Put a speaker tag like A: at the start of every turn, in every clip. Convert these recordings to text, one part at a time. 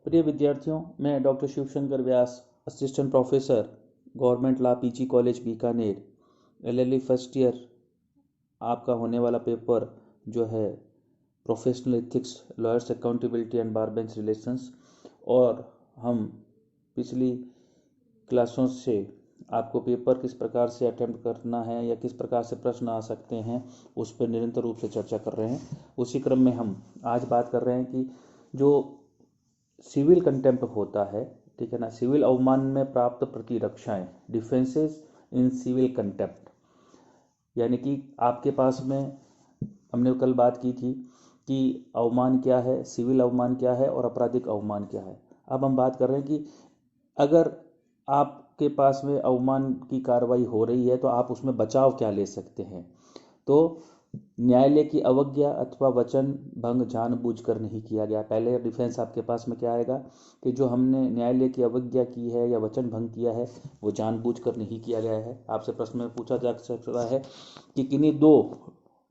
A: प्रिय विद्यार्थियों, मैं doctor Shivshankar Vyas, assistant professor, government law PG college Bikaner, LLB first year. आपका होने वाला पेपर जो है professional ethics, lawyers accountability and bar bench relations, और हम पिछली क्लासों से आपको पेपर किस प्रकार से अटेम्प्ट करना है या किस प्रकार से प्रश्न आ सकते हैं उस पर निरंतर रूप से चर्चा कर रहे हैं। उसी क्रम में हम आज बात कर रहे हैं कि जो सिविल कंटेम्प्ट होता है, ठीक है ना, सिविल अवमान में प्राप्त प्रतिरक्षाएं, डिफेंसेस इन सिविल कंटेम्प्ट, यानी कि आपके पास में हमने कल बात की थी कि अवमान क्या है, सिविल अवमान क्या है और आपराधिक अवमान क्या है। अब हम बात कर रहे हैं कि अगर आपके पास में अवमान की कार्रवाई हो रही है तो आप उसमें बचाव क्या ले सकते हैं। तो न्यायालय की अवज्ञा अथवा वचन भंग जानबूझकर नहीं किया गया। पहले डिफेंस आपके पास में क्या आएगा कि जो हमने न्यायालय की अवज्ञा की है या वचन भंग किया है वो जानबूझकर नहीं किया गया है। आपसे प्रश्न में पूछा जा सकता है कि किन्हीं दो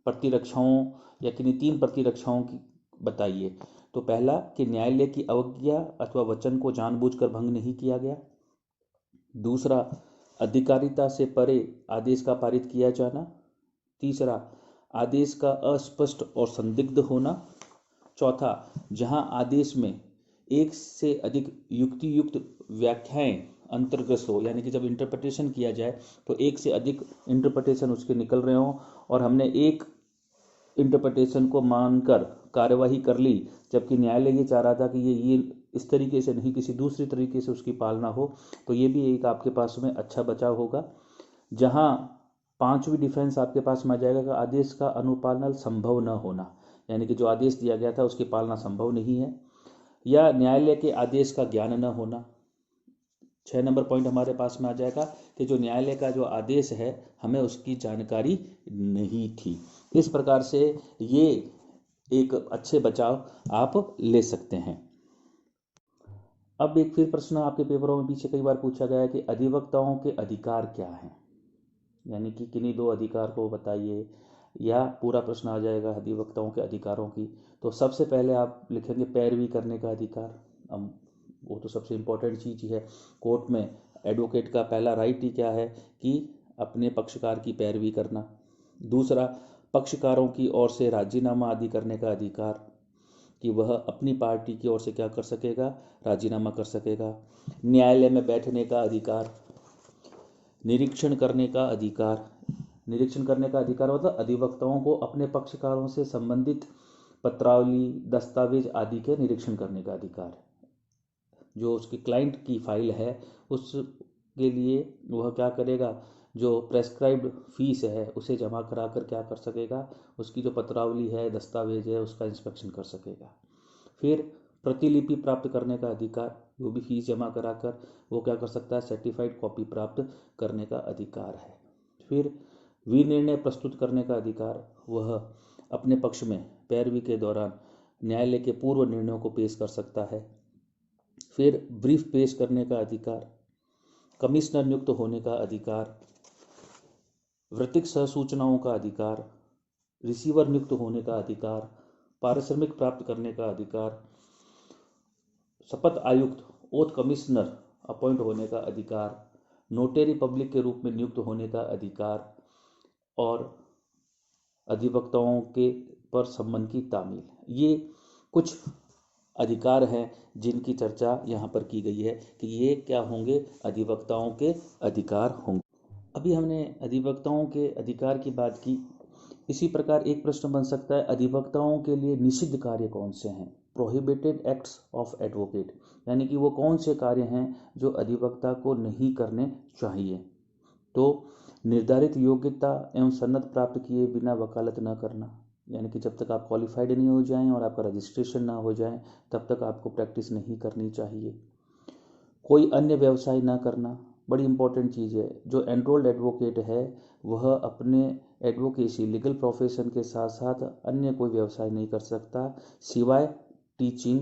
A: प्रतिरक्षाओं या किन्हीं तीन प्रतिरक्षाओं की बताइए। तो पहला कि न्यायालय की अवज्ञा अथवा वचन को जानबूझकर भंग नहीं किया गया। दूसरा, अधिकारिता से परे आदेश का पारित किया जाना। तीसरा, आदेश का अस्पष्ट और संदिग्ध होना। चौथा, जहां आदेश में एक से अधिक युक्तियुक्त व्याख्याएं अंतर्गत हो, यानी कि जब इंटरप्रिटेशन किया जाए तो एक से अधिक इंटरप्रिटेशन उसके निकल रहे हो और हमने एक इंटरप्रिटेशन को मानकर कार्यवाही कर ली, जबकि न्यायालय ये चाह रहा था कि ये इस तरीके से नहीं, किसी दूसरी तरीके से उसकी पालना हो। तो ये भी एक आपके पास में अच्छा बचाव होगा। जहां पांचवी डिफेंस आपके पास में आ जाएगा कि आदेश का अनुपालन संभव न होना, यानी कि जो आदेश दिया गया था उसकी पालना संभव नहीं है, या न्यायालय के आदेश का ज्ञान न होना। 6 नंबर पॉइंट हमारे पास में आ जाएगा कि जो न्यायालय का जो आदेश है हमें उसकी जानकारी नहीं थी। इस प्रकार से ये एक अच्छे बचाव आप ले सकते हैं। अब एक फिर प्रश्न आपके पेपरों में पीछे कई बार पूछा गया है कि अधिवक्ताओं के अधिकार क्या हैं, यानी कि किन्हीं दो अधिकार को बताइए, या पूरा प्रश्न आ जाएगा अधिवक्ताओं के अधिकारों की। तो सबसे पहले आप लिखेंगे पैरवी करने का अधिकार। अब वो तो सबसे इम्पोर्टेंट चीज़ है। कोर्ट में एडवोकेट का पहला राइट ही क्या है कि अपने पक्षकार की पैरवी करना। दूसरा, पक्षकारों की ओर से राजीनामा आदि करने का अधिकार, कि वह अपनी पार्टी की ओर से क्या कर सकेगा, राजीनामा कर सकेगा। न्यायालय में बैठने का अधिकार, निरीक्षण करने का अधिकार। निरीक्षण करने का अधिकार मतलब अधिवक्ताओं को अपने पक्षकारों से संबंधित पत्रावली, दस्तावेज आदि के निरीक्षण करने का अधिकार। जो उसकी क्लाइंट की फाइल है उसके लिए वह क्या करेगा, जो प्रेस्क्राइब्ड फीस है उसे जमा करा कर क्या कर सकेगा, उसकी जो पत्रावली है, दस्तावेज है, उसका इंस्पेक्शन कर सकेगा। फिर प्रतिलिपि प्राप्त करने का अधिकार, वो भी फीस जमा कराकर वो क्या कर सकता है, सर्टिफाइड कॉपी प्राप्त करने का अधिकार है। फिर विनिर्णय प्रस्तुत करने का अधिकार, वह अपने पक्ष में पैरवी के दौरान न्यायालय के पूर्व निर्णयों को पेश कर सकता है। फिर ब्रीफ पेश करने का अधिकार, कमिश्नर नियुक्त होने का अधिकार, वृत्तिक सहसूचनाओं का अधिकार, रिसीवर नियुक्त होने का अधिकार, पारिश्रमिक प्राप्त करने का अधिकार, शपथ आयुक्त ओथ कमिश्नर अपॉइंट होने का अधिकार, नोटेरी पब्लिक के रूप में नियुक्त होने का अधिकार, और अधिवक्ताओं के पर संबंध की तामील। ये कुछ अधिकार हैं जिनकी चर्चा यहाँ पर की गई है कि ये क्या होंगे, अधिवक्ताओं के अधिकार होंगे। अभी हमने अधिवक्ताओं के अधिकार की बात की। इसी प्रकार एक प्रश्न बन सकता है, अधिवक्ताओं के लिए निषिद्ध कार्य कौन से हैं, प्रोहिबिटेड एक्ट्स ऑफ एडवोकेट, यानी कि वो कौन से कार्य हैं जो अधिवक्ता को नहीं करने चाहिए। तो निर्धारित योग्यता एवं सनद प्राप्त किए बिना वकालत न करना, यानी कि जब तक आप क्वालिफाइड नहीं हो जाएं और आपका रजिस्ट्रेशन ना हो जाए तब तक आपको प्रैक्टिस नहीं करनी चाहिए। कोई अन्य व्यवसाय ना करना, बड़ी इंपॉर्टेंट चीज़ है। जो एनरोल्ड एडवोकेट है वह अपने एडवोकेसी लीगल प्रोफेशन के साथ साथ अन्य कोई व्यवसाय नहीं कर सकता सिवाय टीचिंग।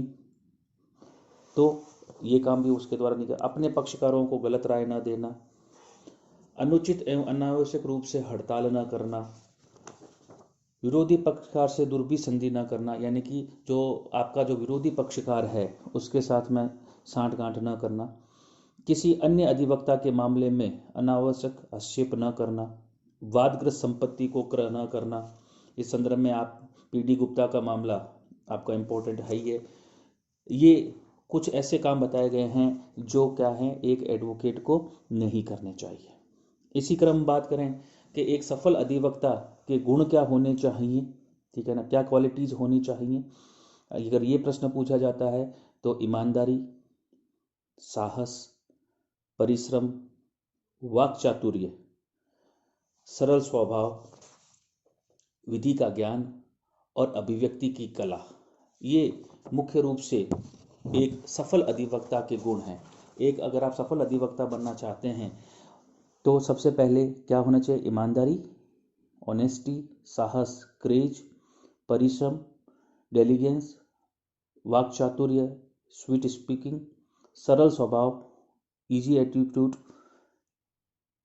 A: तो ये काम भी उसके द्वारा नहीं कर। अपने पक्षकारों को गलत राय ना देना, अनुचित एवं अनावश्यक रूप से हड़ताल न करना, विरोधी पक्षकार से दुर्भिसंधि न करना, यानी कि जो आपका जो विरोधी पक्षकार है उसके साथ में सांठ-गांठ न करना। किसी अन्य अधिवक्ता के मामले में अनावश्यक हस्तक्षेप न करना। वादग्रस्त संपत्ति को क्रय न करना। इस संदर्भ में आप पीडी गुप्ता का मामला आपका इम्पोर्टेंट है ही है। ये कुछ ऐसे काम बताए गए हैं जो क्या हैं, एक एडवोकेट को नहीं करने चाहिए। इसी क्रम बात करें कि एक सफल अधिवक्ता के गुण क्या होने चाहिए, ठीक है ना, क्या क्वालिटीज होनी चाहिए। अगर ये प्रश्न पूछा जाता है तो ईमानदारी, साहस, परिश्रम, वाक चातुर्य, सरल स्वभाव, विधि का ज्ञान और अभिव्यक्ति की कला, ये मुख्य रूप से एक सफल अधिवक्ता के गुण हैं। एक अगर आप सफल अधिवक्ता बनना चाहते हैं तो सबसे पहले क्या होना चाहिए, ईमानदारी, ऑनेस्टी, साहस, करेज, परिश्रम, डेलिजेंस, वाक चातुर्य, स्वीट स्पीकिंग, सरल स्वभाव, easy attitude,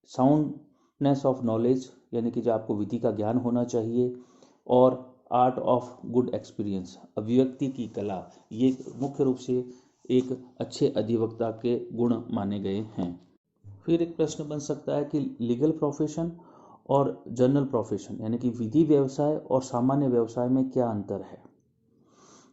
A: soundness of knowledge, यानी कि जो आपको विधि का ज्ञान होना चाहिए, और आर्ट ऑफ गुड एक्सपीरियंस, अभिव्यक्ति की कला। ये मुख्य रूप से एक अच्छे अधिवक्ता के गुण माने गए हैं। फिर एक प्रश्न बन सकता है कि लीगल प्रोफेशन और जनरल प्रोफेशन, यानी कि विधि व्यवसाय और सामान्य व्यवसाय में क्या अंतर है।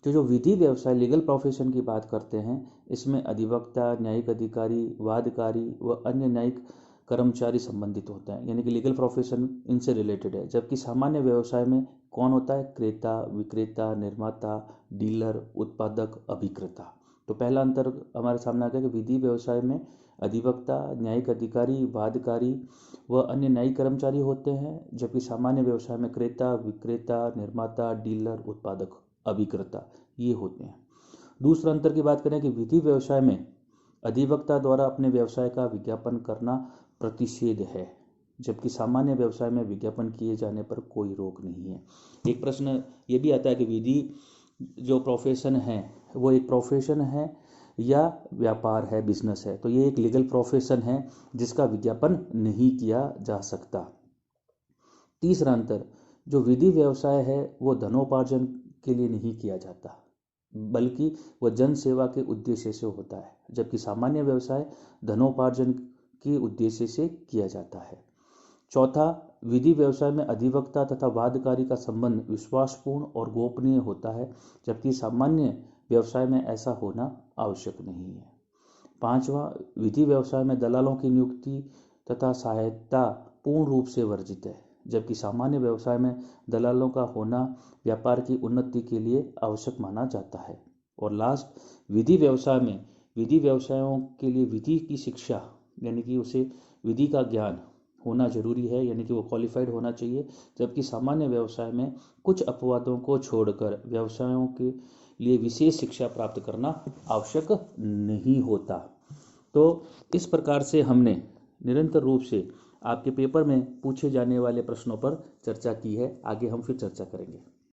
A: तो जो विधि व्यवसाय लीगल प्रोफेशन की बात करते हैं, इसमें अधिवक्ता, न्यायिक अधिकारी, वादकारी व अन्य न्यायिक कर्मचारी संबंधित होते हैं, यानी कि लीगल प्रोफेशन इनसे रिलेटेड है। जबकि सामान्य व्यवसाय में कौन होता है, क्रेता, विक्रेता, निर्माता, डीलर, उत्पादक, अभिक्रेता। तो पहला अंतर हमारे सामने आ गया कि विधि व्यवसाय में अधिवक्ता, न्यायिक अधिकारी, वादकारी व अन्य न्यायिक कर्मचारी होते हैं, जबकि सामान्य व्यवसाय में क्रेता, विक्रेता, निर्माता, डीलर, उत्पादक, अभिक्रेता ये होते हैं। दूसरा अंतर की बात करें कि विधि व्यवसाय में अधिवक्ता द्वारा अपने व्यवसाय का विज्ञापन करना प्रतिषेध है, जबकि सामान्य व्यवसाय में विज्ञापन किए जाने पर कोई रोक नहीं है। एक प्रश्न ये भी आता है कि विधि जो प्रोफेशन है वो एक प्रोफेशन है या व्यापार है, बिजनेस है। तो ये एक लीगल प्रोफेशन है जिसका विज्ञापन नहीं किया जा सकता। तीसरा अंतर, जो विधि व्यवसाय है वो धनोपार्जन के लिए नहीं किया जाता, बल्कि वह जन सेवा के उद्देश्य से होता है, जबकि सामान्य व्यवसाय धनोपार्जन के उद्देश्य से किया जाता है। चौथा, विधि व्यवसाय में अधिवक्ता तथा वादकारी का संबंध विश्वासपूर्ण और गोपनीय होता है, जबकि सामान्य व्यवसाय में ऐसा होना आवश्यक नहीं है। पांचवा, विधि व्यवसाय में दलालों की नियुक्ति तथा सहायता पूर्ण रूप से वर्जित है, जबकि सामान्य व्यवसाय में दलालों का होना व्यापार की उन्नति के लिए आवश्यक माना जाता है। और लास्ट, विधि व्यवसाय में विधि व्यवसायों के लिए विधि की शिक्षा, यानी कि उसे विधि का ज्ञान होना जरूरी है, यानी कि वो क्वालिफाइड होना चाहिए, जबकि सामान्य व्यवसाय में कुछ अपवादों को छोड़कर व्यवसायों के लिए विशेष शिक्षा प्राप्त करना आवश्यक नहीं होता। तो इस प्रकार से हमने निरंतर रूप से आपके पेपर में पूछे जाने वाले प्रश्नों पर चर्चा की है। आगे हम फिर चर्चा करेंगे।